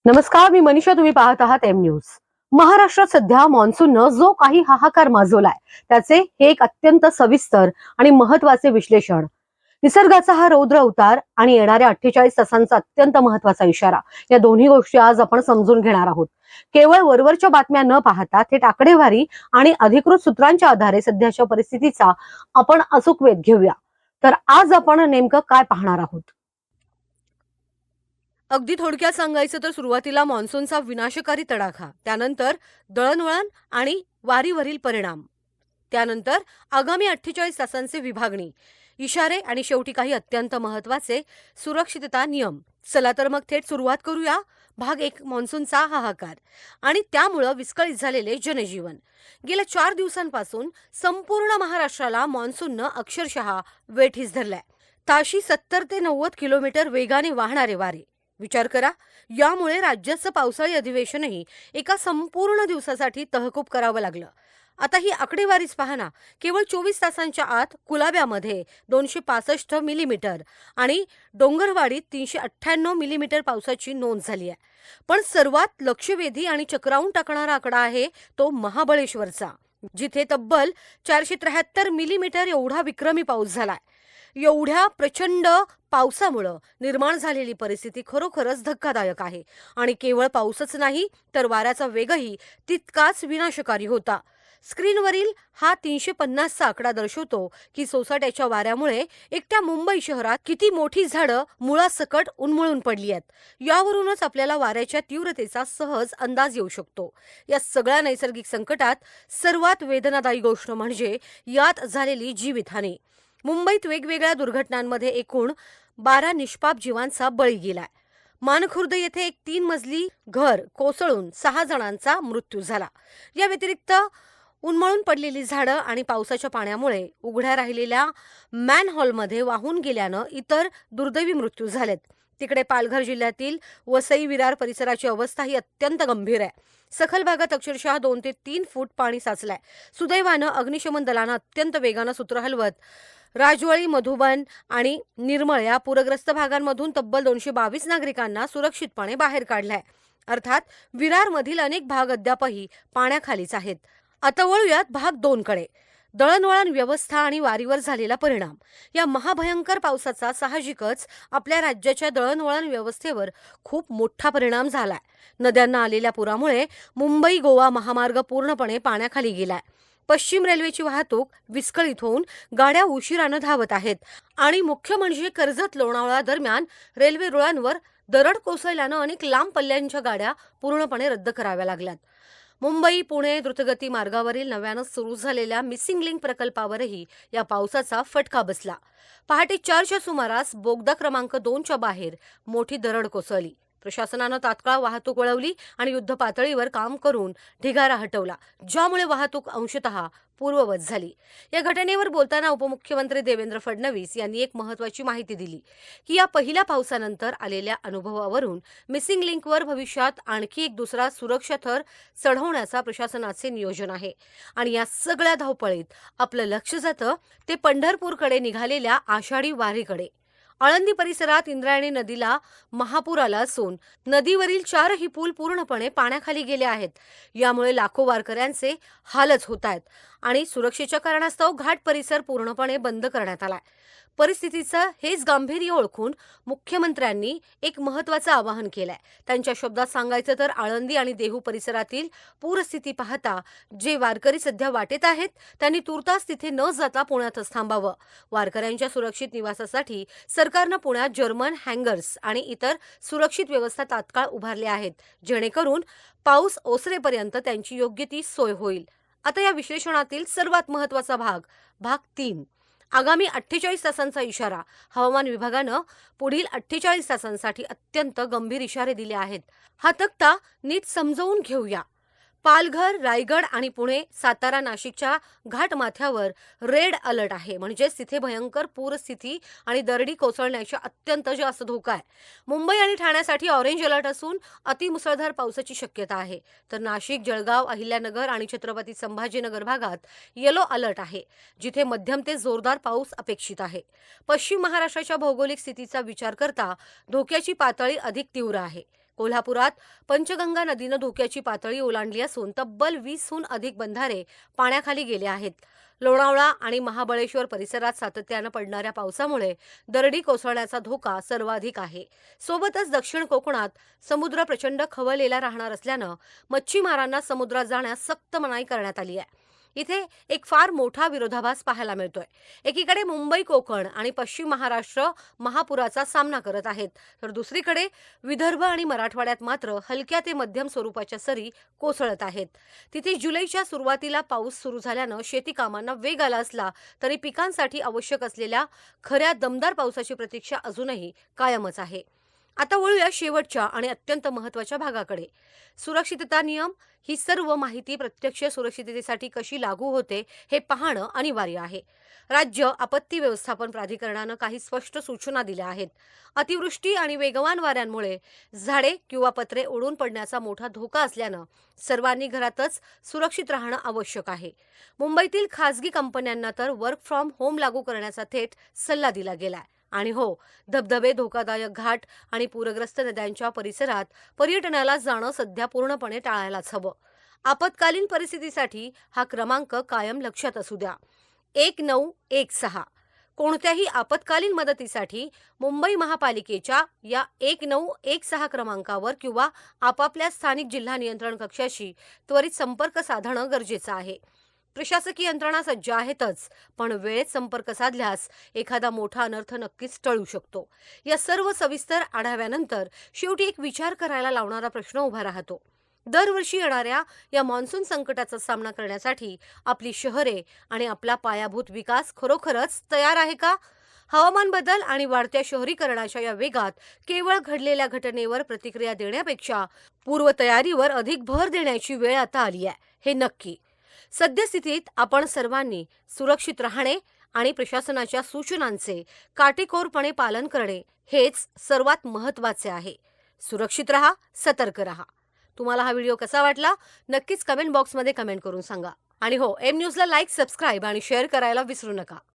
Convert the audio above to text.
नमस्कार, मी मनीषा. तुम्ही पाहत आहात एम न्यूज. महाराष्ट्रात सध्या मान्सूननं जो काही हाहाकार माजवलाय त्याचे हे एक अत्यंत सविस्तर आणि महत्वाचे विश्लेषण. निसर्गाचा हा रौद्र अवतार आणि येणाऱ्या 48 तासांचा अत्यंत महत्वाचा इशारा, या दोन्ही गोष्टी आज आपण समजून घेणार आहोत. केवळ वरवरच्या बातम्या न पाहता थेट आकडेवारी आणि अधिकृत सूत्रांच्या आधारे सध्याच्या परिस्थितीचा आपण अचूक वेध घेऊया. तर आज आपण नेमकं काय पाहणार आहोत? अगदी थोडक्यात सांगायचं तर सुरुवातीला मान्सूनचा विनाशकारी तडाखा, त्यानंतर दळणवळण आणि वारीवरील परिणाम, त्यानंतर आगामी 48 तासांचे विभागणी, इशारे आणि शेवटी काही अत्यंत महत्वाचे सुरक्षितता नियम. चला तर मग थेट सुरुवात करूया. भाग 1, मान्सूनचा हाहाकार आणि त्यामुळं विस्कळीत झालेले जनजीवन. गेल्या 4 दिवसांपासून संपूर्ण महाराष्ट्राला मान्सूननं अक्षरशः वेठीस धरलाय. ताशी 70 ते 90 किलोमीटर वेगाने वाहणारे वारे. विचार करा, यामुळे राज्याचं पावसाळी अधिवेशनही एका संपूर्ण दिवसासाठी तहकूब करावं लागलं. आता ही आकडेवारीच पहा ना. केवळ 24 तासांच्या आत कुलाब्यामध्ये 265 मिलीमीटर आणि डोंगरवाडीत 398 मिलीमीटर पावसाची नोंद झाली आहे. पण सर्वात लक्षवेधी आणि चक्रावून टाकणारा आकडा आहे तो महाबळेश्वरचा, जिथे तब्बल 473 मिलीमीटर एवढा विक्रमी पाऊस झालाय. एवढ्या प्रचंड पावसामुळं निर्माण झालेली परिस्थिती खरोखरच धक्कादायक आहे आणि केवळ पाऊसच नाही तर वाऱ्याचा वेगही तितकाच विनाशकारी होता. स्क्रीनवरील हा 350चा आकडा दर्शवतो की सोसाट्याच्या वाऱ्यामुळे एकट्या मुंबई शहरात किती मोठी झाडं मुळासकट उन्मळून पडली आहेत. यावरूनच आपल्याला वाऱ्याच्या तीव्रतेचा सहज अंदाज येऊ शकतो. या सगळ्या नैसर्गिक संकटात सर्वात वेदनादायी गोष्ट म्हणजे यात झालेली जीवितहानी. मुंबईत वेगवेगळ्या दुर्घटनांमध्ये एकूण 12 निष्पाप जीवांचा बळी गेलाय. मानखुर्द येथे एक 3 मजली घर कोसळून 6 जणांचा मृत्यू झाला. या व्यतिरिक्त उन्मळून पडलेली झाडं आणि पावसाच्या पाण्यामुळे उघड्या राहिलेल्या मॅनहॉलमध्ये वाहून गेल्यानं इतर दुर्दैवी मृत्यू झालेत. तिकडे पालघर जिल्ह्यातील वसई विरार परिसराची अवस्था ही अत्यंत गंभीर आहे. सखल भागात अक्षरशः 2 ते 3 फूट पाणी साचलंय. सुदैवानं अग्निशमन दलानं अत्यंत वेगानं सूत्र हलवत राजवळी, मधुबन आणि निर्मळ या पूरग्रस्त भागांमधून तब्बल 222 नागरिकांना सुरक्षितपणे बाहेर काढलाय. अर्थात विरारमधील अनेक भाग अद्यापही पाण्याखालीच आहेत. आता वळूयात भाग 2 कडे. दळणवळण व्यवस्था आणि वारीवर झालेला परिणाम. या महाभयंकर पावसाचा साहजिकच आपल्या राज्याच्या दळणवळण व्यवस्थेवर खूप मोठा परिणाम झालाय. नद्यांना आलेल्या पुरामुळे मुंबई गोवा महामार्ग पूर्णपणे पाण्याखाली गेलाय. पश्चिम रेल्वेची वाहतूक विस्कळीत होऊन गाड्या उशिरानं धावत आहेत आणि मुख्य म्हणजे कर्जत लोणावळा दरम्यान रेल्वे रुळांवर दरड कोसळल्यानं अनेक लांब पल्ल्यांच्या गाड्या पूर्णपणे रद्द कराव्या लागल्यात. मुंबई पुणे द्रुतगती मार्गावरील नव्यानं सुरू झालेल्या मिसिंग लिंक प्रकल्पावरही या पावसाचा फटका बसला. पहाटे 4च्या सुमारास बोगदा क्रमांक 2च्या बाहेर मोठी दरड कोसळली. प्रशासनानं तात्काळ वाहतूक वळवली आणि युद्ध पातळीवर काम करून ढिगारा हटवला, ज्यामुळे वाहतूक अंशतः पूर्ववत झाली. या घटनेवर बोलताना उपमुख्यमंत्री देवेंद्र फडणवीस यांनी एक महत्त्वाची माहिती दिली की या पहिल्या पावसानंतर आलेल्या अनुभवावरून मिसिंग लिंकवर भविष्यात आणखी एक दुसरा सुरक्षा थर चढवण्याचा प्रशासनाचे नियोजन आहे. आणि या सगळ्या धावपळीत आपलं लक्ष जातं ते पंढरपूरकडे निघालेल्या आषाढी वारीकडे. आळंदी परिसरात इंद्रायणी नदीला महापूर आला असून नदीवरील 4ही पूल पूर्णपणे पाण्याखाली गेले आहेत. यामुळे लाखो वारकऱ्यांचे हालच होत आहेत आणि सुरक्षेच्या कारणास्तव घाट परिसर पूर्णपणे बंद करण्यात आलाय. परिस्थितीचं हेच गांभीर्य ओळखून मुख्यमंत्र्यांनी एक महत्त्वाचं आवाहन केलंय. त्यांच्या शब्दात सांगायचं तर आळंदी आणि देहू परिसरातील पूरस्थिती पाहता जे वारकरी सध्या वाटेत आहेत त्यांनी तुर्तास तिथे न जाता पुण्यातच थांबावं. वारकऱ्यांच्या सुरक्षित निवासासाठी सरकारनं पुण्यात जर्मन हँगर्स आणि इतर सुरक्षित व्यवस्था तात्काळ उभारल्या आहेत, जेणेकरून पाऊस ओसरेपर्यंत त्यांची योग्य ती सोय होईल. आता या विश्लेषणातील सर्वात महत्त्वाचा भाग, भाग 3. आगामी 48 तासांचा इशारा. हवामान विभागानं पुढील 48 तासांसाठी अत्यंत गंभीर इशारे दिले आहेत. हा तक्ता नीट समजावून घेऊया. पालघर, रायगड आणि पुणे, सातारा, नाशिकच्या घाटमाथ्यावर रेड अलर्ट आहे, म्हणजेच तिथे भयंकर पूरस्थिती आणि दरडी कोसळण्याचा अत्यंत जास्त धोका आहे. मुंबई आणि ठाण्यासाठी ऑरेंज अलर्ट असून अतिमुसळधार पावसाची शक्यता आहे. तर नाशिक, जळगाव, अहिल्यानगर आणि छत्रपती संभाजीनगर भागात येलो अलर्ट आहे, जिथे मध्यम ते जोरदार पाऊस अपेक्षित आहे. पश्चिम महाराष्ट्राच्या भौगोलिक स्थितीचा विचार करता धोक्याची पातळी अधिक तीव्र आहे. कोल्हापुरात पंचगंगा नदीनं धोक्याची पातळी ओलांडली असून तब्बल 20हून अधिक बंधारे पाण्याखाली गेले आहेत. लोणावळा आणि महाबळेश्वर परिसरात सातत्यानं पडणाऱ्या पावसामुळे दरडी कोसळण्याचा धोका सर्वाधिक आहे. सोबतच दक्षिण कोकणात समुद्र प्रचंड खवळलेला राहणार असल्यानं मच्छीमारांना समुद्रात जाण्यास सक्त मनाई करण्यात आली आहे. इथे एक फार मोठा विरोधाभास पाहायला मिळतोय. एकीकडे मुंबई, कोकण आणि पश्चिम महाराष्ट्र महापुराचा सामना करत आहेत, तर दुसरीकडे विदर्भ आणि मराठवाड्यात मात्र हलक्या ते मध्यम स्वरूपाच्या सरी कोसळत आहेत. तिथे जुलैच्या सुरुवातीला पाऊस सुरू झाल्यानं शेती कामांना वेग आला असला तरी पिकांसाठी आवश्यक असलेल्या खऱ्या दमदार पावसाची प्रतीक्षा अजूनही कायमच आहे. आता वळूया शेवटच्या आणि अत्यंत महत्त्वाच्या भागाकडे. सुरक्षितता नियम. ही सर्व माहिती प्रत्यक्ष सुरक्षिततेसाठी कशी लागू होते हे पाहणं अनिवार्य आहे. राज्य आपत्ती व्यवस्थापन प्राधिकरणानं काही स्पष्ट सूचना दिल्या आहेत. अतिवृष्टी आणि वेगवान वाऱ्यांमुळे झाडे किंवा पत्रे उडून पडण्याचा मोठा धोका असल्यानं सर्वांनी घरातच सुरक्षित राहणं आवश्यक आहे. मुंबईतील खासगी कंपन्यांना तर वर्क फ्रॉम होम लागू करण्याचा थेट सल्ला दिला गेलाय. आणि हो, धबधबे, धोकादायक घाट आणि पूरग्रस्त नद्यांच्या परिसरात पर्यटनाला जाणं सध्या पूर्णपणे टाळायलाच हवं. आपत्कालीन परिस्थितीसाठी हा क्रमांक कायम लक्षात असू द्या. 1916. कोणत्याही आपत्कालीन मदतीसाठी मुंबई महापालिकेच्या या 1916 क्रमांकावर किंवा आपापल्या स्थानिक जिल्हा नियंत्रण कक्षाशी त्वरित संपर्क साधणं गरजेचं आहे. प्रशासकीय यंत्रणा सज्ज आहेतच, पण वेळेत संपर्क साधल्यास एखादा मोठा अनर्थ नक्कीच टळू शकतो. या सर्व सविस्तर आढाव्यानंतर शेवटी एक विचार करायला लावणारा प्रश्न उभा राहतो. दरवर्षी येणाऱ्या या मान्सून संकटाचा सामना करण्यासाठी आपली शहरे आणि आपला पायाभूत विकास खरोखरच तयार आहे का? हवामान बदल आणि वाढत्या शहरीकरणाच्या या वेगात केवळ घडलेल्या घटनेवर प्रतिक्रिया देण्यापेक्षा पूर्वतयारीवर अधिक भर देण्याची वेळ आता आली आहे, हे नक्की. सद्यस्थितीत आपण सर्वांनी सुरक्षित राहणे आणि प्रशासनाच्या सूचनांचे काटेकोरपणे पालन करणे हेच सर्वात महत्त्वाचे आहे. सुरक्षित रहा, सतर्क रहा. तुम्हाला हा व्हिडिओ कसा वाटला नक्कीच कमेंट बॉक्समध्ये कमेंट करून सांगा. आणि हो, एम न्यूजला लाईक, सबस्क्राईब आणि शेअर करायला विसरू नका.